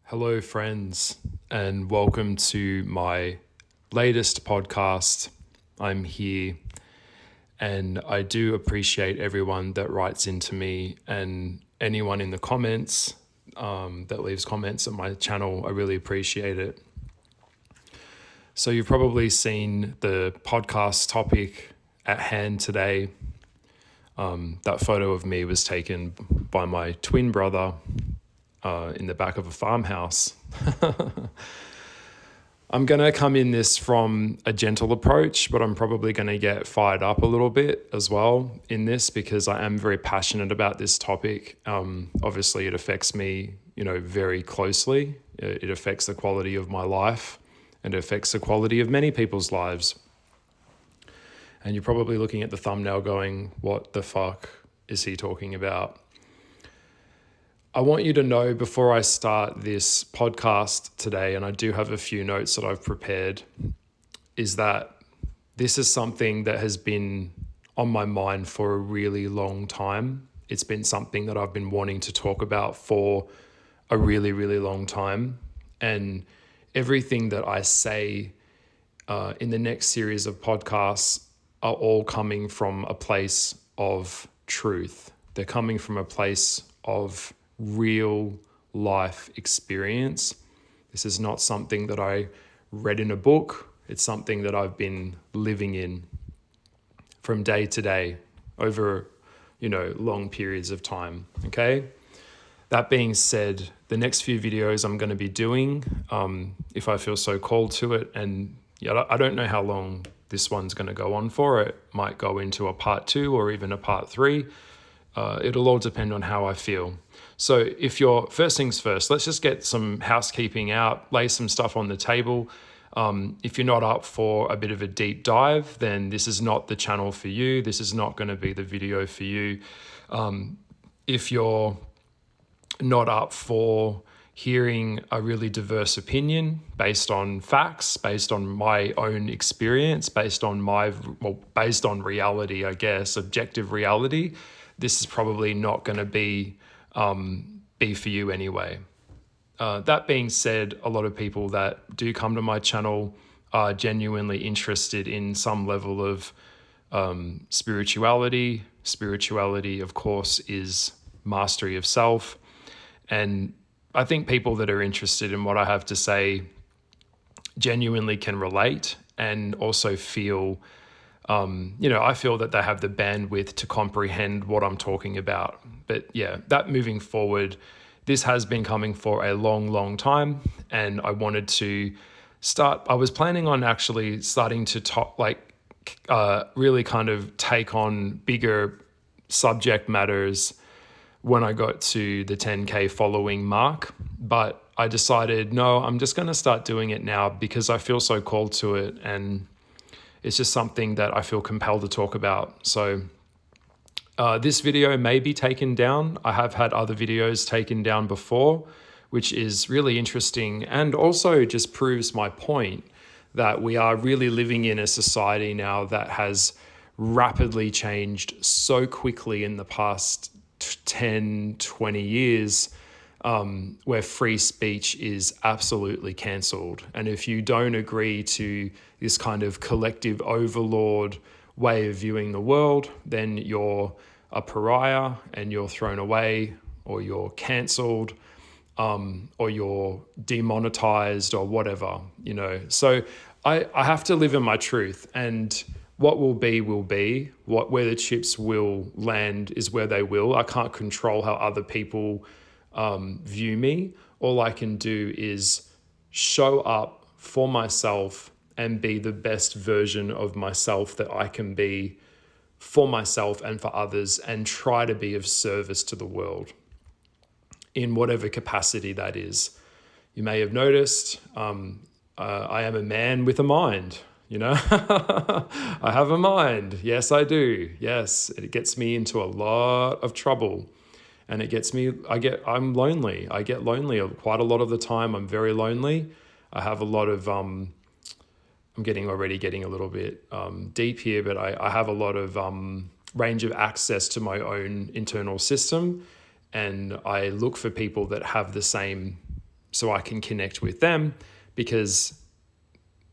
Hello, friends, and welcome to my latest podcast. I'm here, and I do appreciate everyone that writes into me and anyone in the comments that leaves comments on my channel. I really appreciate it. So you've probably seen the podcast topic at hand today. That photo of me was taken by my twin brother in the back of a farmhouse. I'm going to come in this from a gentle approach, but I'm probably going to get fired up a little bit as well in this because I am very passionate about this topic. Obviously, it affects me, very closely. It affects the quality of my life and it affects the quality of many people's lives. And you're probably looking at the thumbnail going, what the fuck is he talking about? I want you to know before I start this podcast today, and I do have a few notes that I've prepared, is that this is something that has been on my mind for a really long time. It's been something that I've been wanting to talk about for a really, really long time. And everything that I say in the next series of podcasts are all coming from a place of truth. They're coming from a place of real life experience. This is not something that I read in a book. It's something that I've been living in from day to day over, long periods of time. Okay. That being said, the next few videos I'm going to be doing, if I feel so called to it, and I don't know how long this one's going to go on for. It might go into a part 2 or even a part 3. It'll all depend on how I feel. So first things first, let's just get some housekeeping out, lay some stuff on the table. If you're not up for a bit of a deep dive, then this is not the channel for you. This is not going to be the video for you. If you're not up for hearing a really diverse opinion based on facts, based on my own experience, based on reality, I guess, objective reality, this is probably not going to be for you anyway. That being said, a lot of people that do come to my channel are genuinely interested in some level of spirituality. Spirituality, of course, is mastery of self. And I think people that are interested in what I have to say genuinely can relate and also feel I feel that they have the bandwidth to comprehend what I'm talking about. But yeah, that moving forward, this has been coming for a long, long time. And I wanted to I was planning on actually starting to talk, really kind of take on bigger subject matters when I got to the 10K following mark. But I decided, no, I'm just going to start doing it now because I feel so called to it. And it's just something that I feel compelled to talk about. So this video may be taken down. I have had other videos taken down before, which is really interesting and also just proves my point that we are really living in a society now that has rapidly changed so quickly in the past 10, 20 years, where free speech is absolutely cancelled. And if you don't agree to this kind of collective overlord way of viewing the world, then you're a pariah and you're thrown away or you're cancelled, or you're demonetized or whatever, So I have to live in my truth, and what will be, where the chips will land is where they will. I can't control how other people view me. All I can do is show up for myself and be the best version of myself that I can be for myself and for others, and try to be of service to the world in whatever capacity that is. You may have noticed I am a man with a mind. I have a mind. Yes, I do. Yes, it gets me into a lot of trouble. And I'm lonely. I get lonely quite a lot of the time. I'm very lonely. I have a lot of, I'm getting a little bit deep here, but I have a lot of range of access to my own internal system. And I look for people that have the same so I can connect with them, because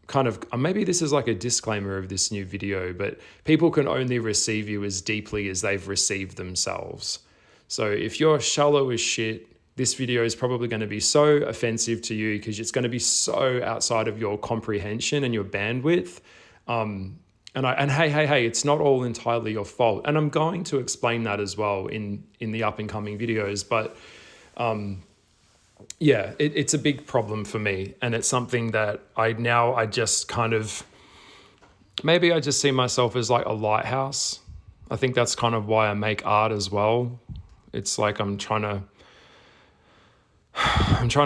kind of maybe this is like a disclaimer of this new video, but people can only receive you as deeply as they've received themselves. So if you're shallow as shit, this video is probably going to be so offensive to you because it's going to be so outside of your comprehension and your bandwidth. And hey, it's not all entirely your fault. And I'm going to explain that as well in the up and coming videos. But it's a big problem for me. And it's something that I just kind of, maybe I just see myself as like a lighthouse. I think that's kind of why I make art as well. It's like I'm trying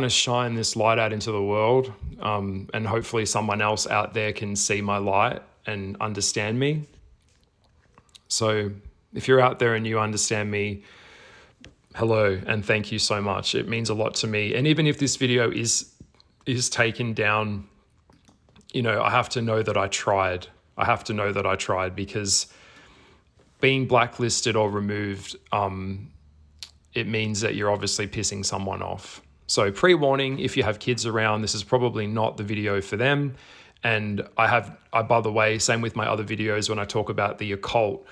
to shine this light out into the world, and hopefully someone else out there can see my light and understand me. So if you're out there and you understand me, hello, and thank you so much. It means a lot to me. And even if this video is taken down, I have to know that I tried. Because being blacklisted or removed, it means that you're obviously pissing someone off. So pre-warning, if you have kids around, this is probably not the video for them. And by the way, same with my other videos when I talk about the occult,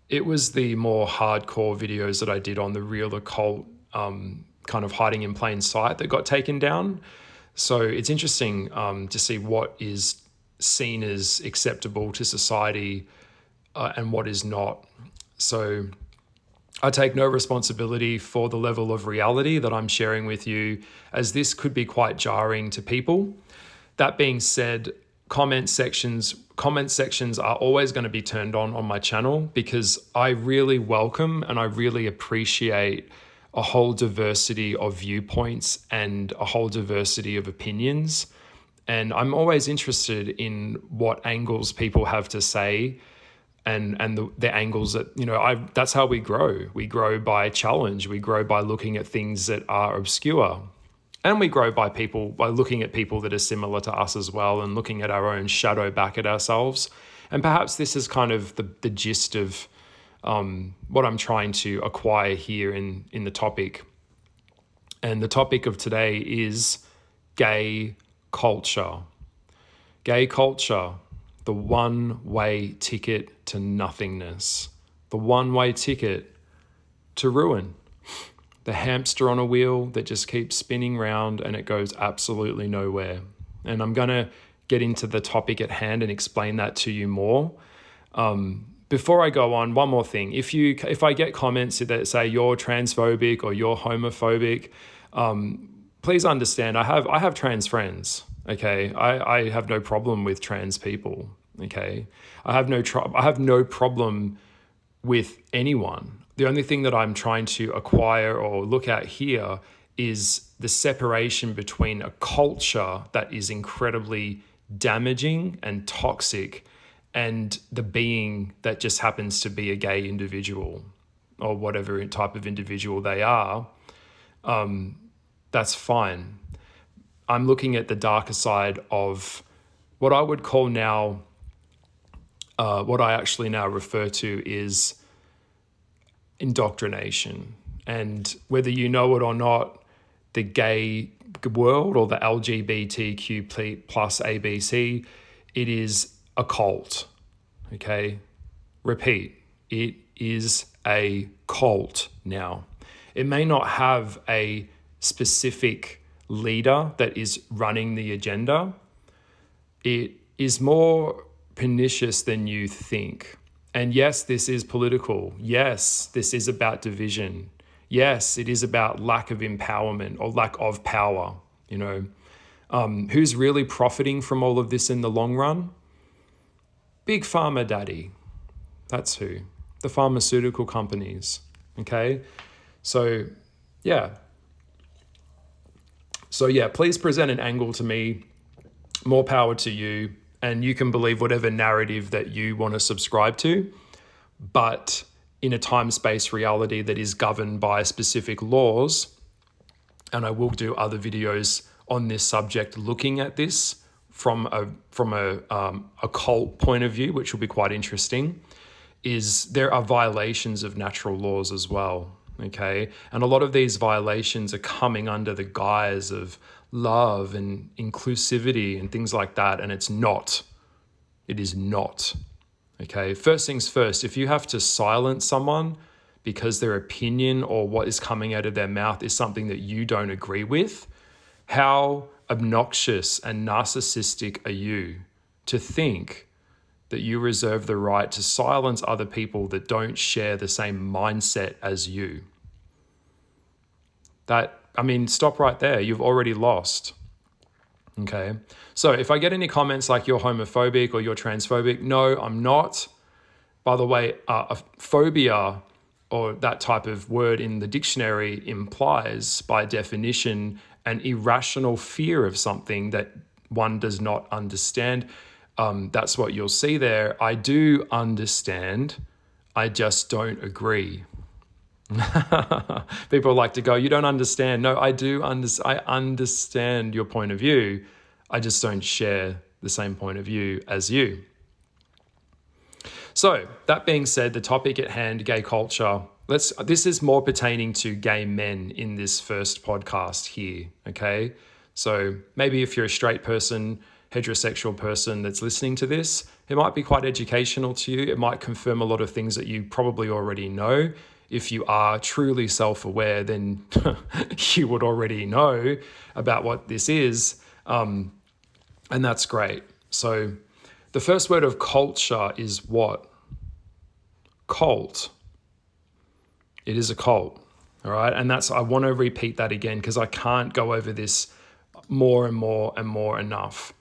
it was the more hardcore videos that I did on the real occult, kind of hiding in plain sight, that got taken down. So it's interesting to see what is seen as acceptable to society and what is not. So I take no responsibility for the level of reality that I'm sharing with you, as this could be quite jarring to people. That being said, comment sections are always going to be turned on my channel, because I really welcome and I really appreciate a whole diversity of viewpoints and a whole diversity of opinions. And I'm always interested in what angles people have to say, and the angles that, that's how we grow. We grow by challenge. We grow by looking at things that are obscure. And we grow by looking at people that are similar to us as well, and looking at our own shadow back at ourselves. And perhaps this is kind of the gist of what I'm trying to acquire here in the topic. And the topic of today is gay culture. Gay culture, the one-way ticket to nothingness, the one-way ticket to ruin. The hamster on a wheel that just keeps spinning round and it goes absolutely nowhere. And I'm going to get into the topic at hand and explain that to you more. Before I go on, one more thing. If I get comments that say you're transphobic or you're homophobic, please understand I have trans friends. Okay, I have no problem with trans people. Okay, I have no problem with anyone. The only thing that I'm trying to acquire or look at here is the separation between a culture that is incredibly damaging and toxic, and the being that just happens to be a gay individual or whatever type of individual they are. That's fine. I'm looking at the darker side of what I would call now, what I actually now refer to is indoctrination. And whether you know it or not, the gay world, or the LGBTQ plus ABC, it is a cult. Okay? Repeat, it is a cult now. It may not have a specific leader that is running the agenda. It is more pernicious than you think. And yes, this is political. Yes, this is about division. Yes, it is about lack of empowerment or lack of power. Who's really profiting from all of this in the long run? Big Pharma Daddy. That's who. The pharmaceutical companies. Okay? So, yeah. Please present an angle to me. More power to you. And you can believe whatever narrative that you want to subscribe to, but in a time-space reality that is governed by specific laws. And I will do other videos on this subject looking at this from a occult point of view, which will be quite interesting. Is there are violations of natural laws as well. okay? And a lot of these violations are coming under the guise of love and inclusivity and things like that, and it's not. It is not, okay? First things first, if you have to silence someone because their opinion or what is coming out of their mouth is something that you don't agree with, how obnoxious and narcissistic are you to think that you reserve the right to silence other people that don't share the same mindset as you? Stop right there. You've already lost. Okay. So if I get any comments like you're homophobic or you're transphobic, no, I'm not. By the way, a phobia or that type of word in the dictionary implies by definition an irrational fear of something that one does not understand. That's what you'll see there. I do understand. I just don't agree. People like to go, you don't understand. No, I do. I understand your point of view. I just don't share the same point of view as you. So that being said, the topic at hand, gay culture, this is more pertaining to gay men in this first podcast here, okay? So maybe if you're a straight person, heterosexual person that's listening to this, it might be quite educational to you. It might confirm a lot of things that you probably already know. If you are truly self-aware, then you would already know about what this is, and that's great. So the first word of culture is what? Cult. It is a cult, all right? And I want to repeat that again because I can't go over this more and more and more enough.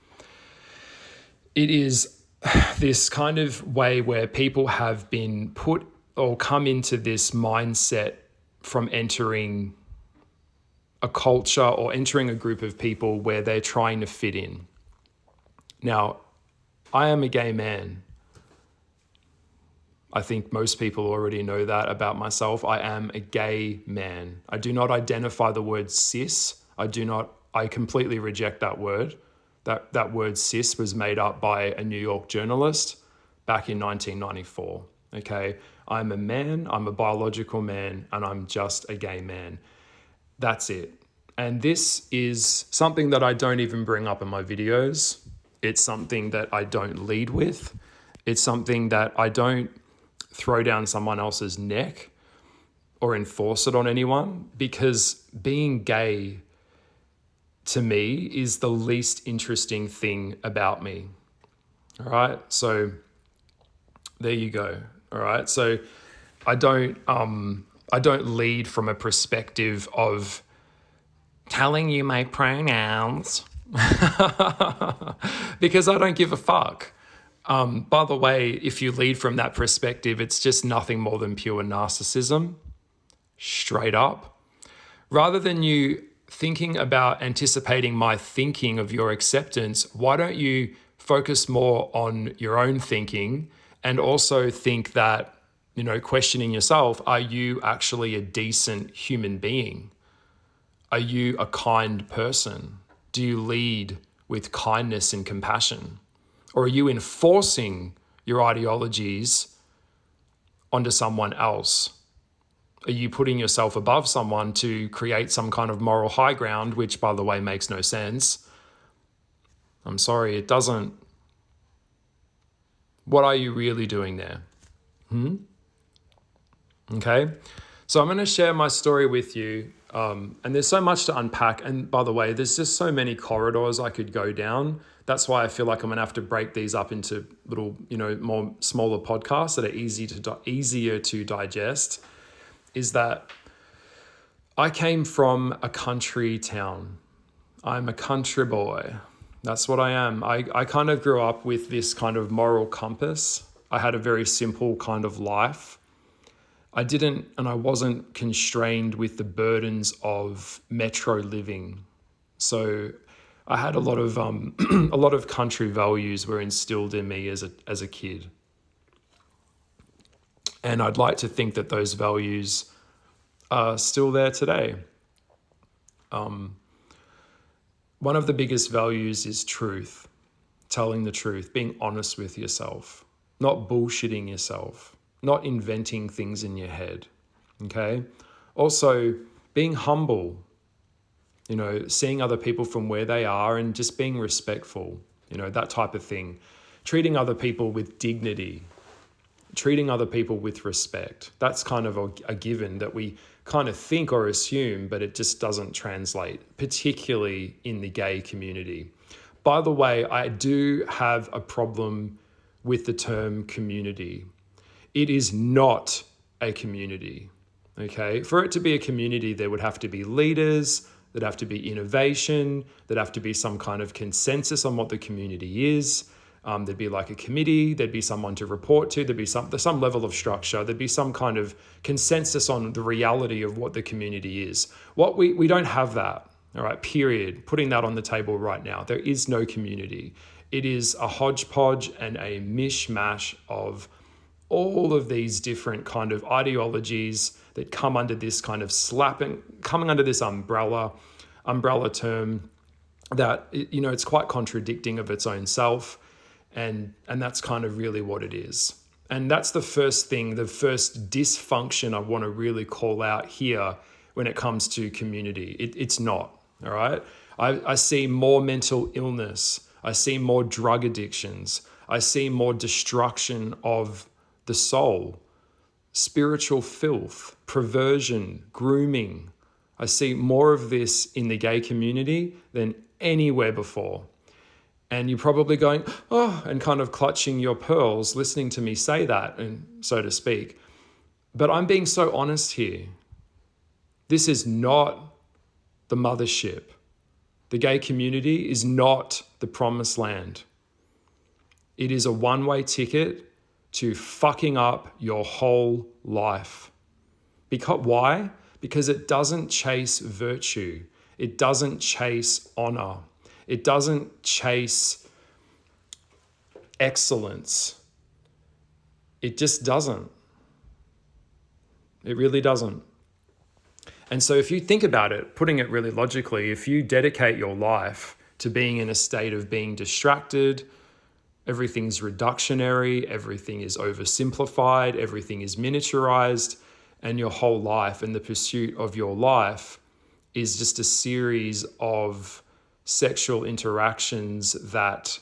It is this kind of way where people have been put or come into this mindset from entering a culture or entering a group of people where they're trying to fit in. Now, I am a gay man. I think most people already know that about myself. I am a gay man. I do not identify the word cis. I completely reject that word. That word cis was made up by a New York journalist back in 1994. Okay, I'm a man, I'm a biological man, and I'm just a gay man. That's it. And this is something that I don't even bring up in my videos. It's something that I don't lead with. It's something that I don't throw down someone else's neck or enforce it on anyone, because being gay to me is the least interesting thing about me. All right. So there you go. All right. So I don't lead from a perspective of telling you my pronouns because I don't give a fuck. By the way, if you lead from that perspective, it's just nothing more than pure narcissism, straight up. Rather than you thinking about anticipating my thinking of your acceptance, why don't you focus more on your own thinking and also think that, questioning yourself, are you actually a decent human being? Are you a kind person? Do you lead with kindness and compassion? Or are you enforcing your ideologies onto someone else? Are you putting yourself above someone to create some kind of moral high ground, which, by the way, makes no sense? I'm sorry, it doesn't. What are you really doing there? Okay, so I'm going to share my story with you. And there's so much to unpack. And by the way, there's just so many corridors I could go down. That's why I feel like I'm going to have to break these up into little, more smaller podcasts that are easier to digest. Is that I came from a country town. I'm a country boy. That's what I am. I kind of grew up with this kind of moral compass. I had a very simple kind of life. I wasn't constrained with the burdens of metro living. So I had a lot of country values were instilled in me as a kid. And I'd like to think that those values are still there today. One of the biggest values is truth, telling the truth, being honest with yourself, not bullshitting yourself, not inventing things in your head, okay? Also, being humble, seeing other people from where they are and just being respectful, that type of thing. Treating other people with dignity, treating other people with respect. That's kind of a given that we kind of think or assume, but it just doesn't translate, particularly in the gay community. By the way, I do have a problem with the term community. It is not a community, okay? For it to be a community, there would have to be leaders, there'd have to be innovation, there'd have to be some kind of consensus on what the community is. There'd be like a committee, there'd be someone to report to, there'd be some level of structure, there'd be some kind of consensus on the reality of what the community is. We don't have that, all right, period. Putting that on the table right now. There is no community. It is a hodgepodge and a mishmash of all of these different kind of ideologies that come under this kind of coming under this umbrella term that, it's quite contradicting of its own self. And that's kind of really what it is. And that's the first thing, the first dysfunction I want to really call out here when it comes to community. It's not, all right? I see more mental illness. I see more drug addictions. I see more destruction of the soul, spiritual filth, perversion, grooming. I see more of this in the gay community than anywhere before. And you're probably going, oh, and kind of clutching your pearls, listening to me say that, and so to speak. But I'm being so honest here. This is not the mothership. The gay community is not the promised land. It is a one-way ticket to fucking up your whole life. Why? Because it doesn't chase virtue. It doesn't chase honor. It doesn't chase excellence. It just doesn't. It really doesn't. And so if you think about it, putting it really logically, if you dedicate your life to being in a state of being distracted, everything's reductionary, everything is oversimplified, everything is miniaturized, and your whole life and the pursuit of your life is just a series of sexual interactions that,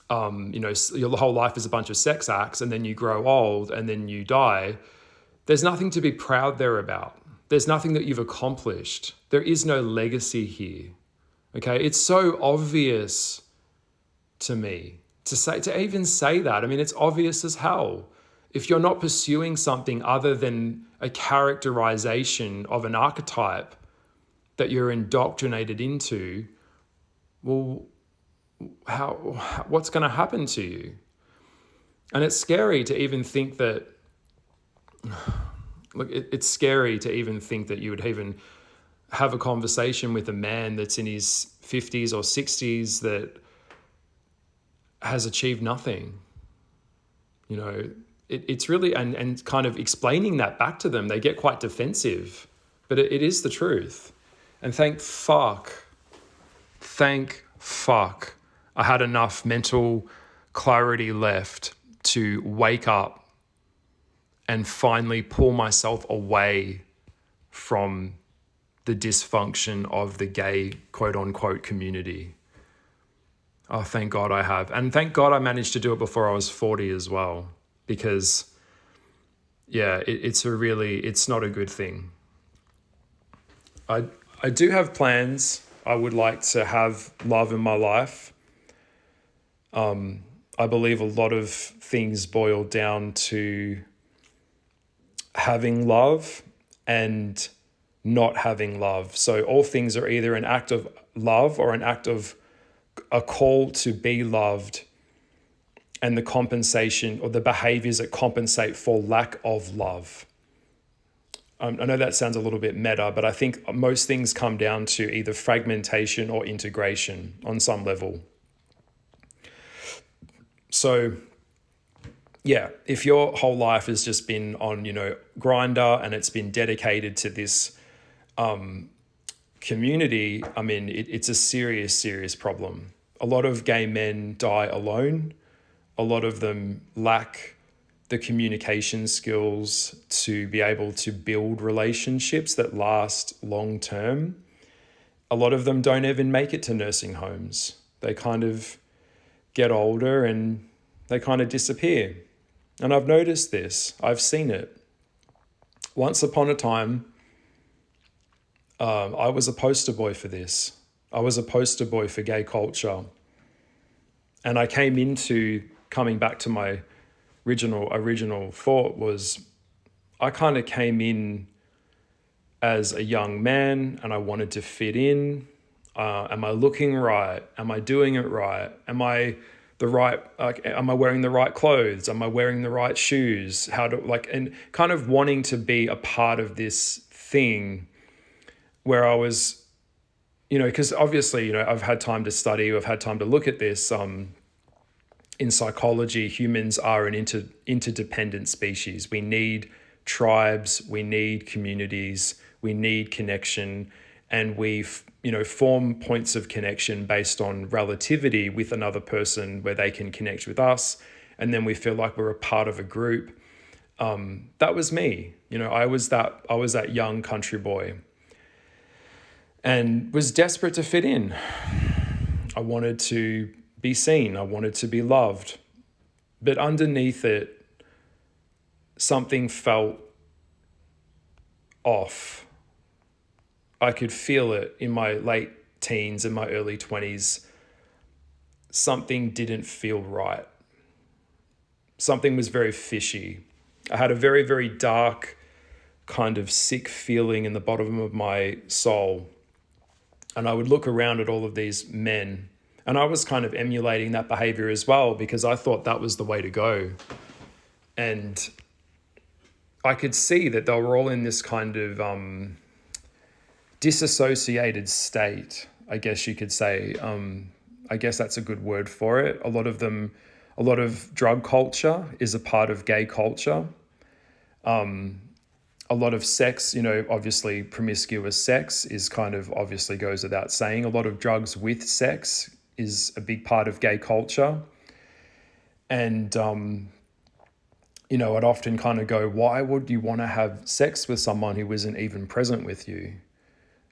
your whole life is a bunch of sex acts, and then you grow old and then you die. There's nothing to be proud there about. There's nothing that you've accomplished. There is no legacy here. Okay, it's so obvious to me to even say that. I mean, it's obvious as hell. If you're not pursuing something other than a characterization of an archetype that you're indoctrinated into, well, what's going to happen to you? And it's scary to even think that, look, it's scary to even think that you would even have a conversation with a man that's in his 50s or 60s that has achieved nothing. It's really, and kind of explaining that back to them, they get quite defensive, but it is the truth. And thank fuck, I had enough mental clarity left to wake up and finally pull myself away from the dysfunction of the gay quote unquote community. Oh, thank God I have. And thank God I managed to do it before I was 40 as well, because yeah, it's not a good thing. I do have plans. I would like to have love in my life. I believe a lot of things boil down to having love and not having love. So all things are either an act of love or an act of a call to be loved, and the compensation or the behaviors that compensate for lack of love. I know that sounds a little bit meta, but I think most things come down to either fragmentation or integration on some level. So yeah, if your whole life has just been on, Grindr, and it's been dedicated to this community, I mean, it's a serious, serious problem. A lot of gay men die alone. A lot of them lack the communication skills to be able to build relationships that last long term. A lot of them don't even make it to nursing homes. They kind of get older and they kind of disappear. And I've noticed this. I've seen it. Once upon a time, I was a poster boy for this. I was a poster boy for gay culture. And I coming back to my original thought was, I kind of came in as a young man and I wanted to fit in. Am I looking right? Am I doing it right? Am I wearing the right clothes? Am I wearing the right shoes? And kind of wanting to be a part of this thing where I was, because obviously, I've had time to study, I've had time to look at this. In psychology, humans are an interdependent species. We need tribes, we need communities, we need connection, and we form points of connection based on relativity with another person where they can connect with us, and then we feel like we're a part of a group. That was me. I was that young country boy and was desperate to fit in. I wanted to be seen. I wanted to be loved. But underneath it, something felt off. I could feel it in my late teens and my early 20s. Something didn't feel right. Something was very fishy. I had a very, very dark, kind of sick feeling in the bottom of my soul. And I would look around at all of these men, and I was kind of emulating that behavior as well because I thought that was the way to go. And I could see that they were all in this kind of disassociated state, I guess you could say. I guess that's a good word for it. A lot of drug culture is a part of gay culture. A lot of sex, obviously promiscuous sex is kind of obviously goes without saying. A lot of drugs with sex is a big part of gay culture. And, I'd often kind of go, why would you want to have sex with someone who isn't even present with you?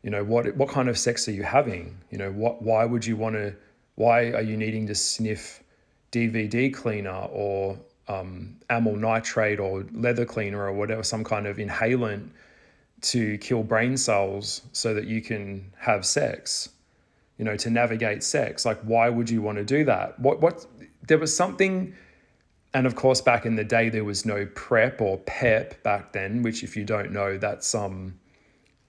What kind of sex are you having? Why are you needing to sniff DVD cleaner or amyl nitrate or leather cleaner or whatever, some kind of inhalant to kill brain cells so that you can have sex, to navigate sex? Like, why would you want to do that? There was something, and of course, back in the day, there was no PrEP or PEP back then, which if you don't know, that's,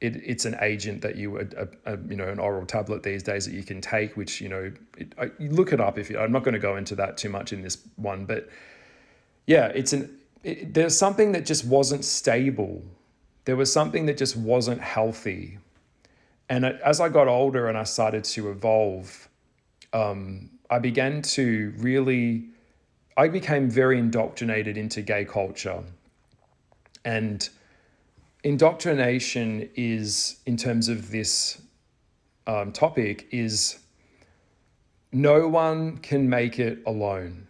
it's an agent that you would, an oral tablet these days that you can take, which, you look it up I'm not going to go into that too much in this one, but yeah, there's something that just wasn't stable. There was something that just wasn't healthy. And as I got older and I started to evolve, I became very indoctrinated into gay culture. And indoctrination is, in terms of this topic, is no one can make it alone.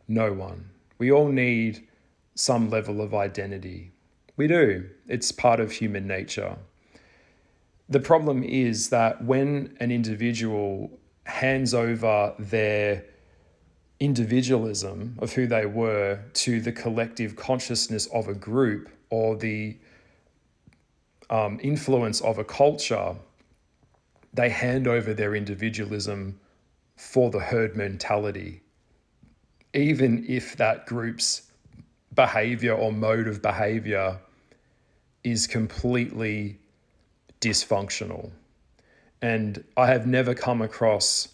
No one. We all need some level of identity. We do. It's part of human nature. The problem is that when an individual hands over their individualism of who they were to the collective consciousness of a group or the influence of a culture, they hand over their individualism for the herd mentality, even if that group's behavior or mode of behavior is completely dysfunctional. And I have never come across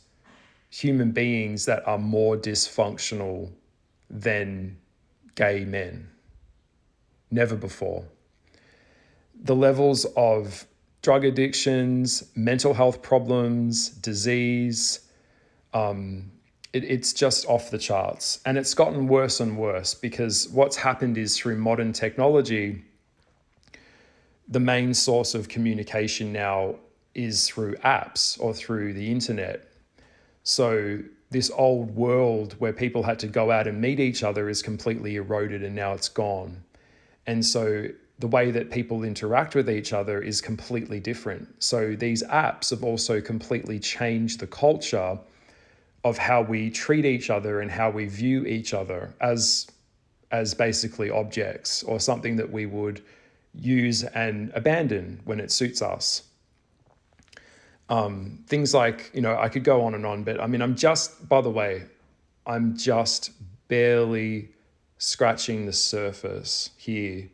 human beings that are more dysfunctional than gay men. Never before. The levels of drug addictions, mental health problems, disease, it's just off the charts. And it's gotten worse and worse because what's happened is through modern technology, the main source of communication now is through apps or through the internet. So this old world where people had to go out and meet each other is completely eroded, and now it's gone. And so the way that people interact with each other is completely different. So these apps have also completely changed the culture of how we treat each other and how we view each other as basically objects, or something that we would use and abandon when it suits us. Things like, I could go on, but I mean, I'm just barely scratching the surface here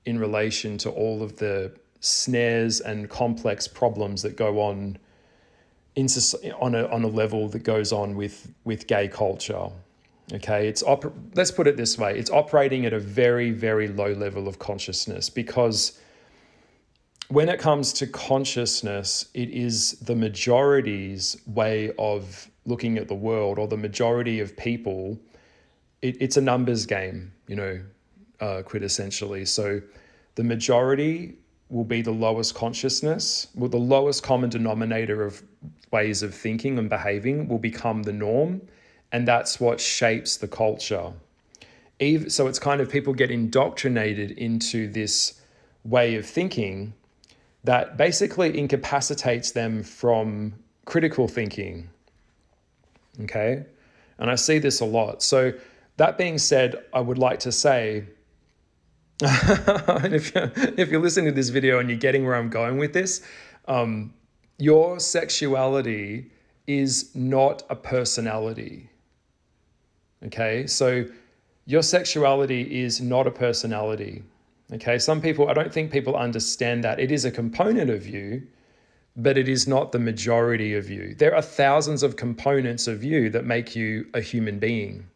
in relation to all of the snares and complex problems that go on on a level that goes on with gay culture. Okay, let's put it this way: it's operating at a very, very low level of consciousness, because when it comes to consciousness, it is the majority's way of looking at the world, or the majority of people. It's a numbers game, quintessentially. So the majority will be the lowest consciousness, the lowest common denominator of ways of thinking and behaving will become the norm. And that's what shapes the culture. So it's kind of, people get indoctrinated into this way of thinking that basically incapacitates them from critical thinking. Okay? And I see this a lot. So that being said, I would like to say, and if you're listening to this video and you're getting where I'm going with this, your sexuality is not a personality. Okay, so your sexuality is not a personality. Okay, I don't think people understand that. It is a component of you, but it is not the majority of you. There are thousands of components of you that make you a human being.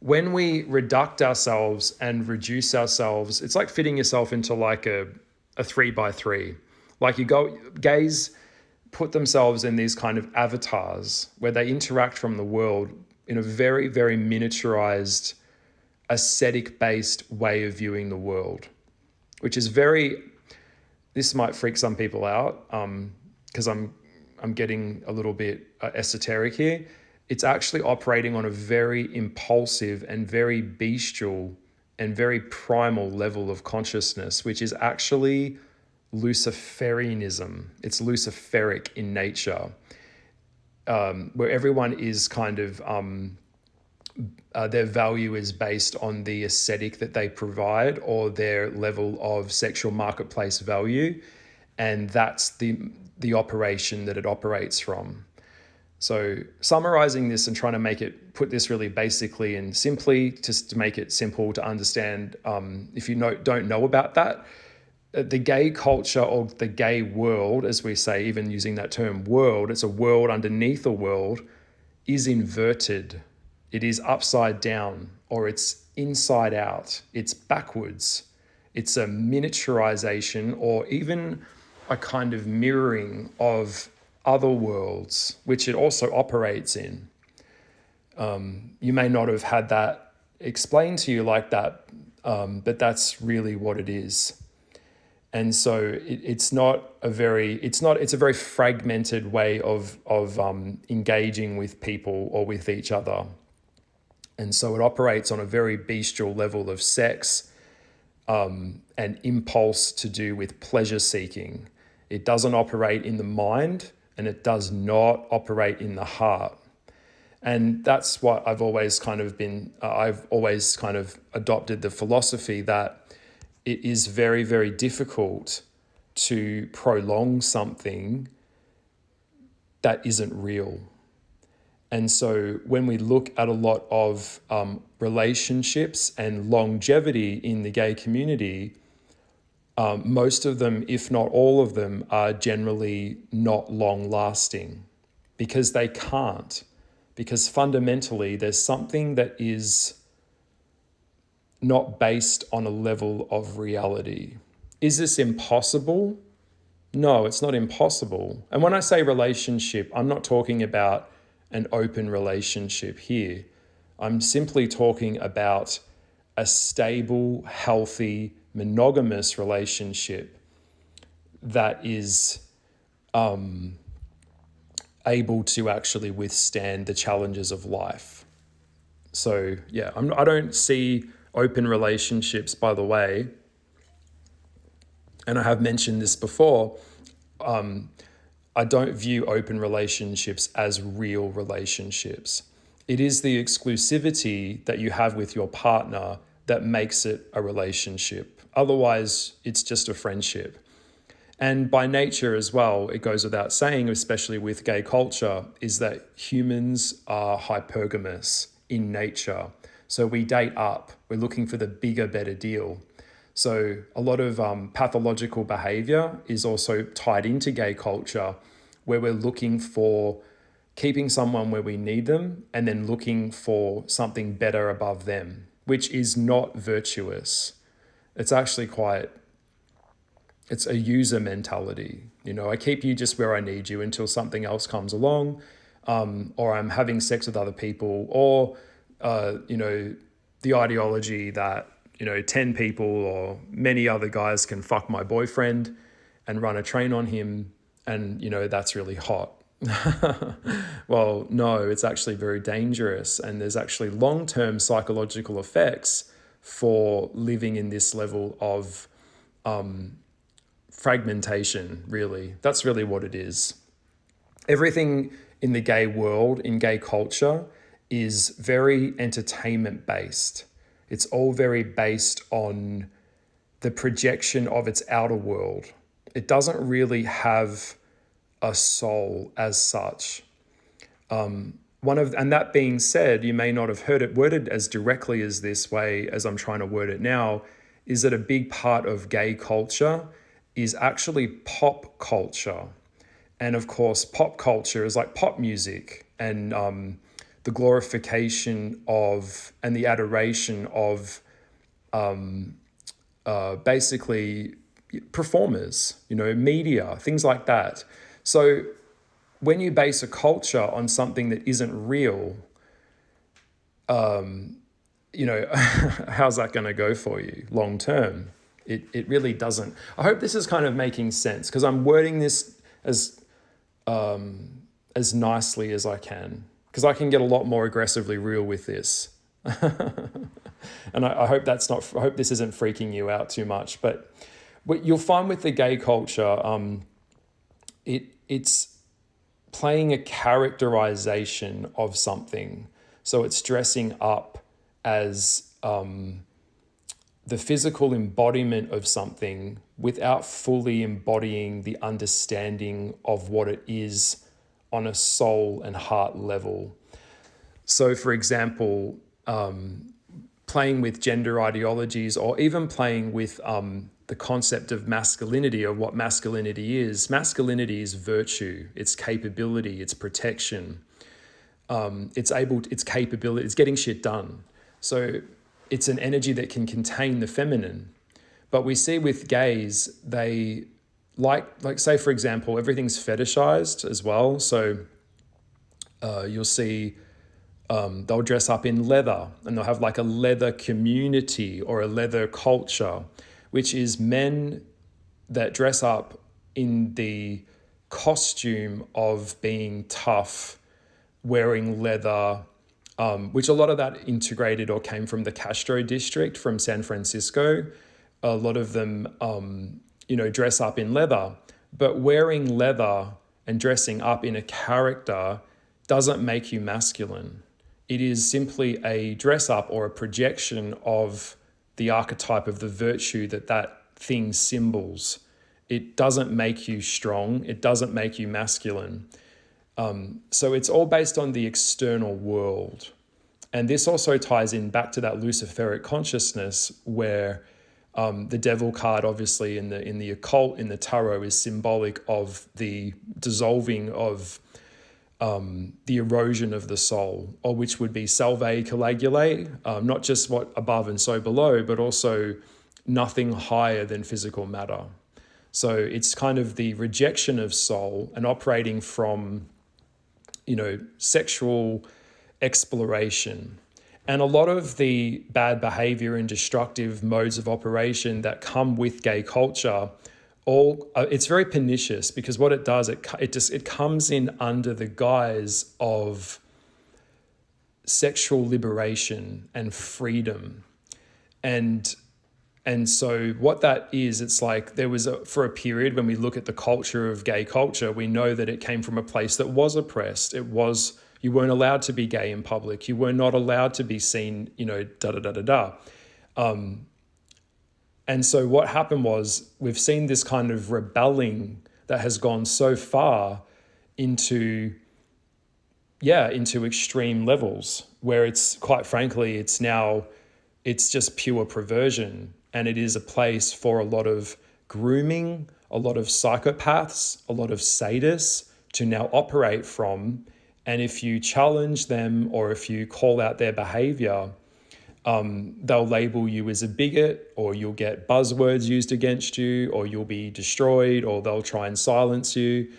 When we reduct ourselves and reduce ourselves, it's like fitting yourself into like a 3x3. Like gays put themselves in these kind of avatars where they interact from the world in a very, very miniaturized, aesthetic-based way of viewing the world, which is this might freak some people out, because I'm getting a little bit esoteric here. It's actually operating on a very impulsive and very bestial and very primal level of consciousness, which is actually Luciferianism. It's Luciferic in nature. Where everyone is kind of, their value is based on the aesthetic that they provide, or their level of sexual marketplace value. And that's the operation that it operates from. So summarizing this and trying to put this really basically and simply, just to make it simple to understand, if you don't know about that, the gay culture, or the gay world, as we say, even using that term world, it's a world underneath a world, is inverted. It is upside down, or it's inside out. It's backwards. It's a miniaturization, or even a kind of mirroring of other worlds, which it also operates in. You may not have had that explained to you like that, but that's really what it is. And so it's a very fragmented way of engaging with people or with each other. And so it operates on a very bestial level of sex, and impulse to do with pleasure seeking. It doesn't operate in the mind, and it does not operate in the heart. And that's what I've always kind of adopted the philosophy that it is very, very difficult to prolong something that isn't real. And so when we look at a lot of relationships and longevity in the gay community, most of them, if not all of them, are generally not long lasting, because they can't. Because fundamentally, there's something that is not based on a level of reality. Is this impossible? No, it's not impossible. And when I say relationship, I'm not talking about an open relationship here. I'm simply talking about a stable, healthy, monogamous relationship that is able to actually withstand the challenges of life. So yeah, I don't see open relationships, by the way, and I have mentioned this before, I don't view open relationships as real relationships. It is the exclusivity that you have with your partner that makes it a relationship. Otherwise, it's just a friendship. And by nature as well, it goes without saying, especially with gay culture, is that humans are hypergamous in nature. So we date up. We're looking for the bigger, better deal. So a lot of pathological behavior is also tied into gay culture, where we're looking for keeping someone where we need them and then looking for something better above them, which is not virtuous. It's actually it's a user mentality. I keep you just where I need you until something else comes along, or I'm having sex with other people, or, the ideology that, 10 people or many other guys can fuck my boyfriend and run a train on him, and, that's really hot. Well, no, it's actually very dangerous, and there's actually long-term psychological effects for living in this level of fragmentation, really. That's really what it is. Everything in the gay world, in gay culture, is very entertainment-based. It's all very based on the projection of its outer world. It doesn't really have a soul as such. And that being said, you may not have heard it worded as directly as this way as I'm trying to word it now, is that a big part of gay culture is actually pop culture. And of course, pop culture is like pop music and the glorification of and the adoration of basically performers, media, things like that. So when you base a culture on something that isn't real, how's that going to go for you long term? It really doesn't. I hope this is kind of making sense, because I'm wording this as nicely as I can, because I can get a lot more aggressively real with this. And I hope I hope this isn't freaking you out too much. But what you'll find with the gay culture, it's playing a characterization of something. So it's dressing up as the physical embodiment of something without fully embodying the understanding of what it is on a soul and heart level. So, for example, playing with gender ideologies, or even playing with the concept of masculinity, or what masculinity is. Masculinity is virtue, it's capability, it's protection, it's capability, it's getting shit done. So it's an energy that can contain the feminine. But we see with gays, they like say, for example, everything's fetishized as well. So you'll see they'll dress up in leather, and they'll have like a leather community or a leather culture, which is men that dress up in the costume of being tough, wearing leather, which a lot of that integrated or came from the Castro district from San Francisco. A lot of them, dress up in leather, but wearing leather and dressing up in a character doesn't make you masculine. It is simply a dress up or a projection of the archetype of the virtue that thing symbols. It doesn't make you strong. It doesn't make you masculine. So it's all based on the external world. And this also ties in back to that Luciferic consciousness, where the devil card, obviously in the occult, in the tarot, is symbolic of the dissolving of the erosion of the soul, or which would be salve coagulate, not just what above and so below, but also nothing higher than physical matter. So it's kind of the rejection of soul and operating from, sexual exploration. And a lot of the bad behavior and destructive modes of operation that come with gay culture it's very pernicious, because what it does, it comes in under the guise of sexual liberation and freedom. And so what that is, it's like there was for a period, when we look at the culture of gay culture, we know that it came from a place that was oppressed. It was, you weren't allowed to be gay in public. You were not allowed to be seen, And so what happened was, we've seen this kind of rebelling that has gone so far into extreme levels, where it's, quite frankly, it's just pure perversion. And it is a place for a lot of grooming, a lot of psychopaths, a lot of sadists to now operate from. And if you challenge them, or if you call out their behavior, they'll label you as a bigot, or you'll get buzzwords used against you, or you'll be destroyed, or they'll try and silence you,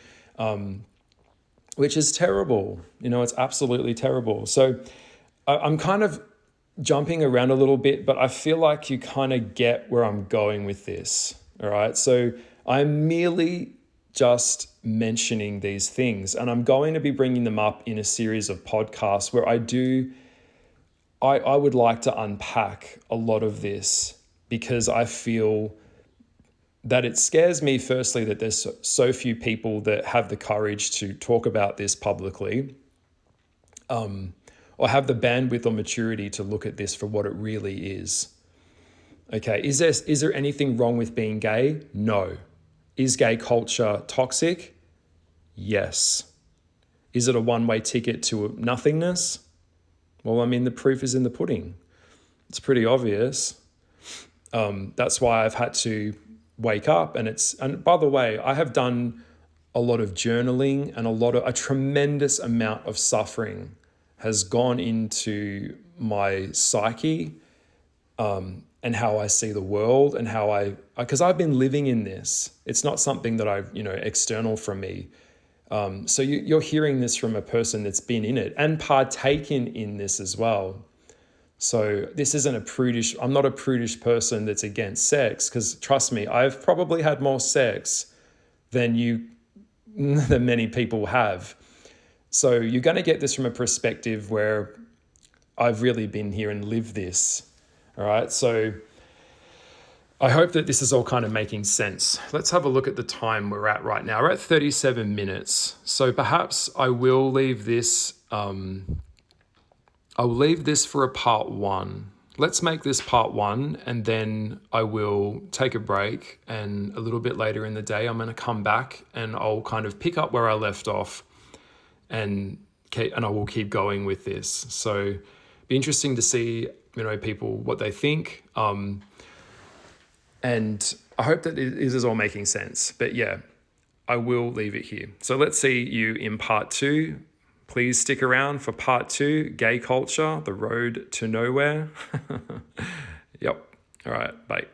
which is terrible. It's absolutely terrible. So I'm kind of jumping around a little bit, but I feel like you kind of get where I'm going with this. All right. So I'm merely just mentioning these things, and I'm going to be bringing them up in a series of podcasts where I would like to unpack a lot of this, because I feel that it scares me, firstly, that there's so few people that have the courage to talk about this publicly, or have the bandwidth or maturity to look at this for what it really is. Okay, is there anything wrong with being gay? No. Is gay culture toxic? Yes. Is it a one-way ticket to nothingness? Well, the proof is in the pudding. It's pretty obvious. That's why I've had to wake up, and by the way, I have done a lot of journaling, and a tremendous amount of suffering has gone into my psyche, and how I see the world, and because I've been living in this. It's not something that external from me. So you're hearing this from a person that's been in it and partaken in this as well. So this isn't I'm not a prudish person that's against sex, because trust me, I've probably had more sex than many people have. So you're going to get this from a perspective where I've really been here and lived this. All right. So I hope that this is all kind of making sense. Let's have a look at the time we're at right now. We're at 37 minutes. So perhaps I will leave this. I'll leave this for a part 1. Let's make this part 1, and then I will take a break, and a little bit later in the day, I'm going to come back and I'll kind of pick up where I left off, and I will keep going with this. So be interesting to see, people, what they think. And I hope that this is all making sense. But yeah, I will leave it here. So let's see you in part 2. Please stick around for part 2, Gay Culture, The Road to Nowhere. Yep. All right. Bye.